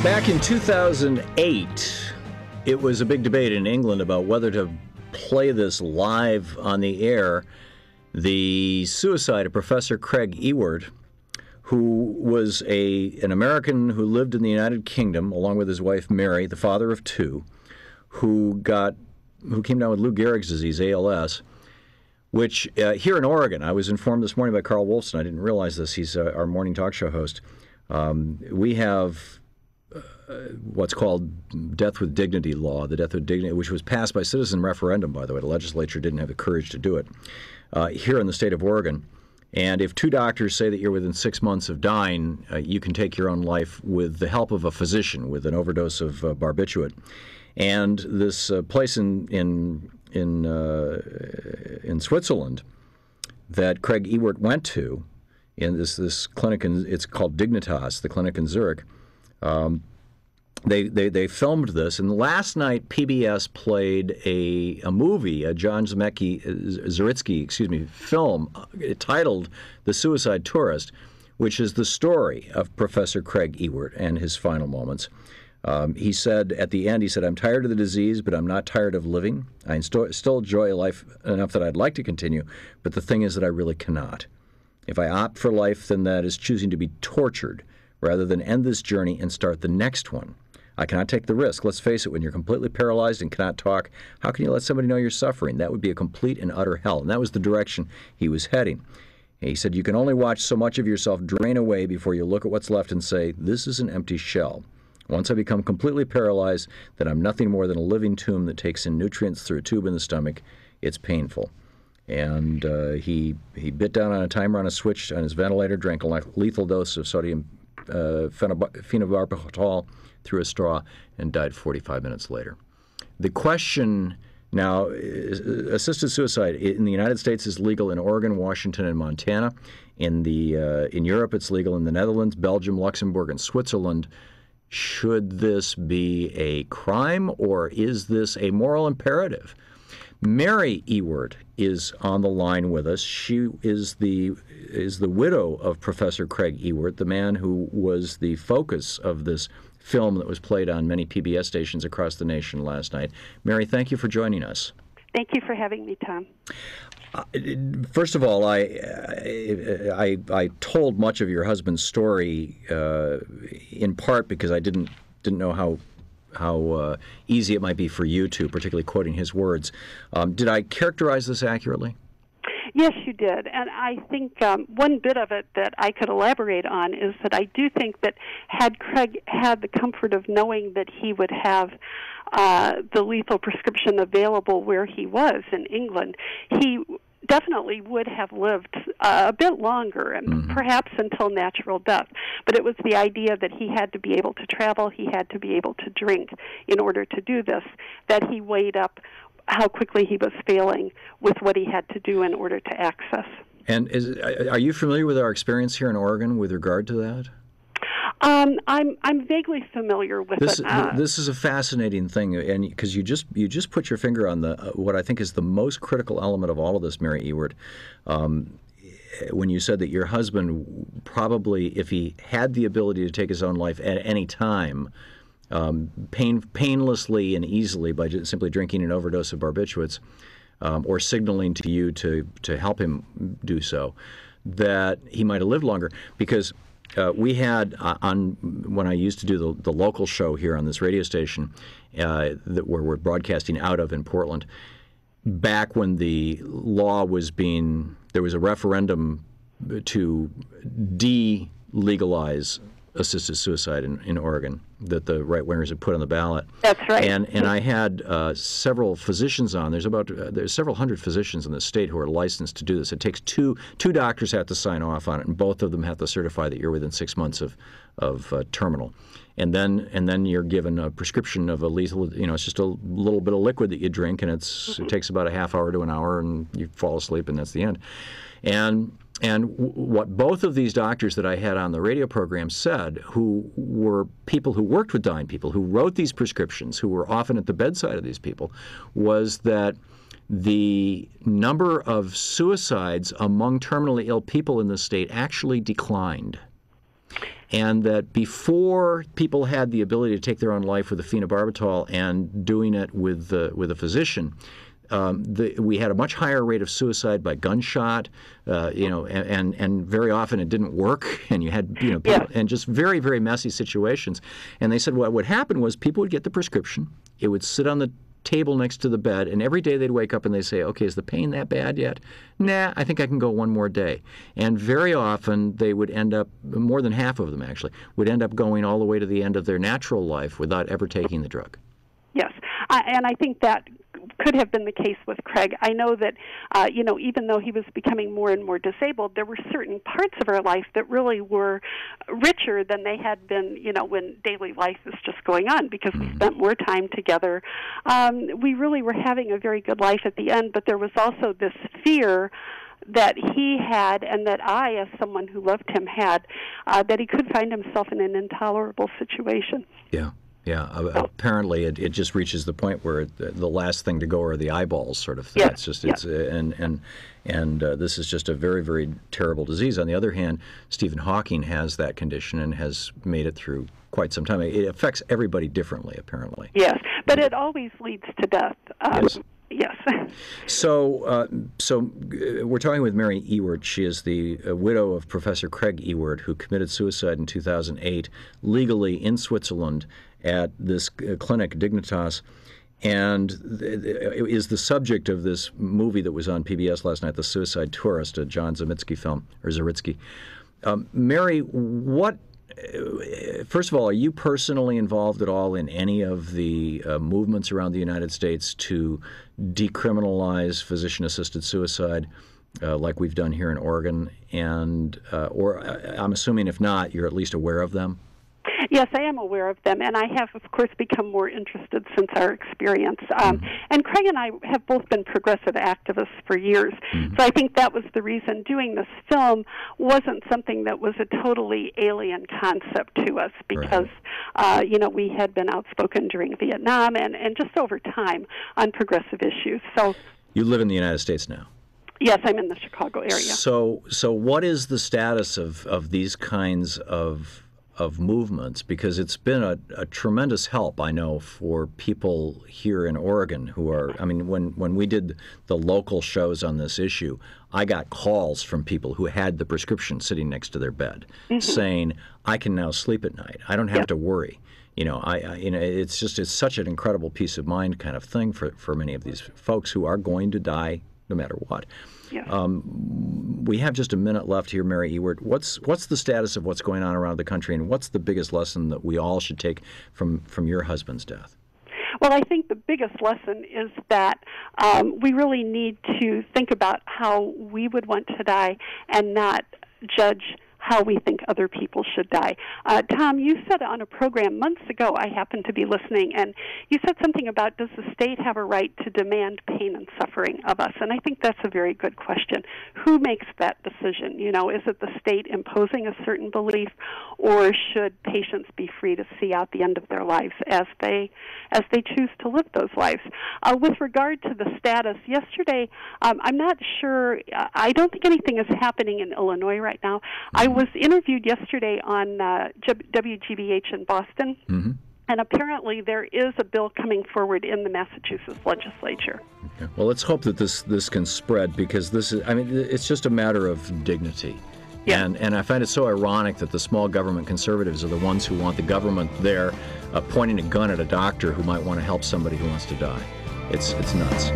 Back in 2008, it was a big debate in England about whether to play this live on the air. The suicide of Professor Craig Ewart, who was an American who lived in the United Kingdom, along with his wife Mary, the father of two, who came down with Lou Gehrig's disease, ALS, which here in Oregon, I was informed this morning by Carl Wolfson. I didn't realize this. He's our morning talk show host. We have what's called Death with Dignity law, the Death with Dignity, which was passed by citizen referendum, by the way. The legislature didn't have the courage to do it here in the state of Oregon. And if two doctors say that you're within 6 months of dying, you can take your own life with the help of a physician with an overdose of barbiturate. And this place in Switzerland that Craig Ewart went to, in this clinic, it's called Dignitas, the clinic in Zurich. They filmed this, and last night PBS played a movie, a John Zaritsky film titled "The Suicide Tourist," which is the story of Professor Craig Ewart and his final moments. He said at the end, "I'm tired of the disease, but I'm not tired of living. I still enjoy life enough that I'd like to continue, but the thing is that I really cannot. If I opt for life, then that is choosing to be tortured rather than end this journey and start the next one. I cannot take the risk. Let's face it, when you're completely paralyzed and cannot talk, how can you let somebody know you're suffering? That would be a complete and utter hell." And that was the direction he was heading. He said, "You can only watch so much of yourself drain away before you look at what's left and say, this is an empty shell. Once I become completely paralyzed, then I'm nothing more than a living tomb that takes in nutrients through a tube in the stomach. It's painful." And he bit down on a timer on a switch on his ventilator, drank a lethal dose of sodium phenobarbital through a straw, and died 45 minutes later. The question now, assisted suicide in the United States is legal in Oregon, Washington, and Montana. In Europe, it's legal in the Netherlands, Belgium, Luxembourg, and Switzerland. Should this be a crime, or is this a moral imperative? Mary Ewart is on the line with us. She is the widow of Professor Craig Ewart, the man who was the focus of this film that was played on many PBS stations across the nation last night. Mary, thank you for joining us. Thank you for having me, Tom. First of all, I told much of your husband's story in part because I didn't know how easy it might be for you to, particularly quoting his words. Did I characterize this accurately? Yes, you did. And I think one bit of it that I could elaborate on is that I do think that had Craig had the comfort of knowing that he would have the lethal prescription available where he was in England, he definitely would have lived a bit longer and perhaps until natural death. But it was the idea that he had to be able to travel, he had to be able to drink in order to do this, that he weighed up how quickly he was failing with what he had to do in order to access. And are you familiar with our experience here in Oregon with regard to that? I'm vaguely familiar with it. This is a fascinating thing, and because you just put your finger on the what I think is the most critical element of all of this, Mary Ewart. When you said that your husband probably, if he had the ability to take his own life at any time, painlessly and easily by just simply drinking an overdose of barbiturates, or signaling to you to help him do so, that he might have lived longer. Because we had when I used to do the local show here on this radio station where we're broadcasting out of in Portland, back when the law was there was a referendum to de-legalize assisted suicide in Oregon that the right-wingers had put on the ballot. That's right. And I had several physicians on. There's several hundred physicians in the state who are licensed to do this. It takes two doctors have to sign off on it, and both of them have to certify that you're within 6 months of terminal. And then you're given a prescription of a lethal, it's just a little bit of liquid that you drink, and it takes about a half hour to an hour, and you fall asleep, and that's the end. And what both of these doctors that I had on the radio program said, who were people who worked with dying people, who wrote these prescriptions, who were often at the bedside of these people, was that the number of suicides among terminally ill people in the state actually declined. and that before people had the ability to take their own life with a phenobarbital and doing it with a physician, we had a much higher rate of suicide by gunshot, and very often it didn't work, and you had people, and just very, very messy situations. And they said what would happen was people would get the prescription, it would sit on the table next to the bed, and every day they'd wake up and they'd say, okay, is the pain that bad yet? Nah, I think I can go one more day. And very often they would end up, more than half of them actually, would end up going all the way to the end of their natural life without ever taking the drug. Yes, and I think that could have been the case with Craig. I know that, even though he was becoming more and more disabled, there were certain parts of our life that really were richer than they had been, when daily life was just going on, because we spent more time together. We really were having a very good life at the end, but there was also this fear that he had, and that I, as someone who loved him, had, that he could find himself in an intolerable situation. Yeah. Yeah, apparently it just reaches the point where the last thing to go are the eyeballs, sort of thing. Yeah. It's just and this is just a very, very terrible disease. On the other hand, Stephen Hawking has that condition and has made it through quite some time. It affects everybody differently, apparently. Yes, but it always leads to death. Yes. Yes. So we're talking with Mary Ewert. She is the widow of Professor Craig Ewert, who committed suicide in 2008 legally in Switzerland at this clinic, Dignitas, and is the subject of this movie that was on PBS last night, The Suicide Tourist, a John Zimitsky film, or Zaritsky. Mary, first of all, are you personally involved at all in any of the movements around the United States to decriminalize physician-assisted suicide, like we've done here in Oregon? And or I'm assuming if not, you're at least aware of them? Yes, I am aware of them, and I have, of course, become more interested since our experience. And Craig and I have both been progressive activists for years, so I think that was the reason doing this film wasn't something that was a totally alien concept to us, because, we had been outspoken during Vietnam and just over time on progressive issues. So you live in the United States now? Yes, I'm in the Chicago area. So what is the status of these kinds of movements? Because it's been a tremendous help, I know, for people here in Oregon who are, when we did the local shows on this issue, I got calls from people who had the prescription sitting next to their bed saying, I can now sleep at night. I don't have to worry. It's such an incredible peace of mind kind of thing for many of these folks who are going to die no matter what. Yes. We have just a minute left here, Mary Ewert. What's the status of what's going on around the country, and what's the biggest lesson that we all should take from your husband's death? Well, I think the biggest lesson is that we really need to think about how we would want to die and not judge how we think other people should die. Tom, you said on a program months ago, I happened to be listening, and you said something about, does the state have a right to demand pain and suffering of us? And I think that's a very good question. Who makes that decision? Is it the state imposing a certain belief, or should patients be free to see out the end of their lives as they choose to live those lives? With regard to the status, yesterday, I'm not sure, I don't think anything is happening in Illinois right now. I was interviewed yesterday on WGBH in Boston, and apparently there is a bill coming forward in the Massachusetts legislature. Okay. Well, let's hope that this can spread, because this is, it's just a matter of dignity. Yeah. And I find it so ironic that the small government conservatives are the ones who want the government there pointing a gun at a doctor who might want to help somebody who wants to die. It's nuts.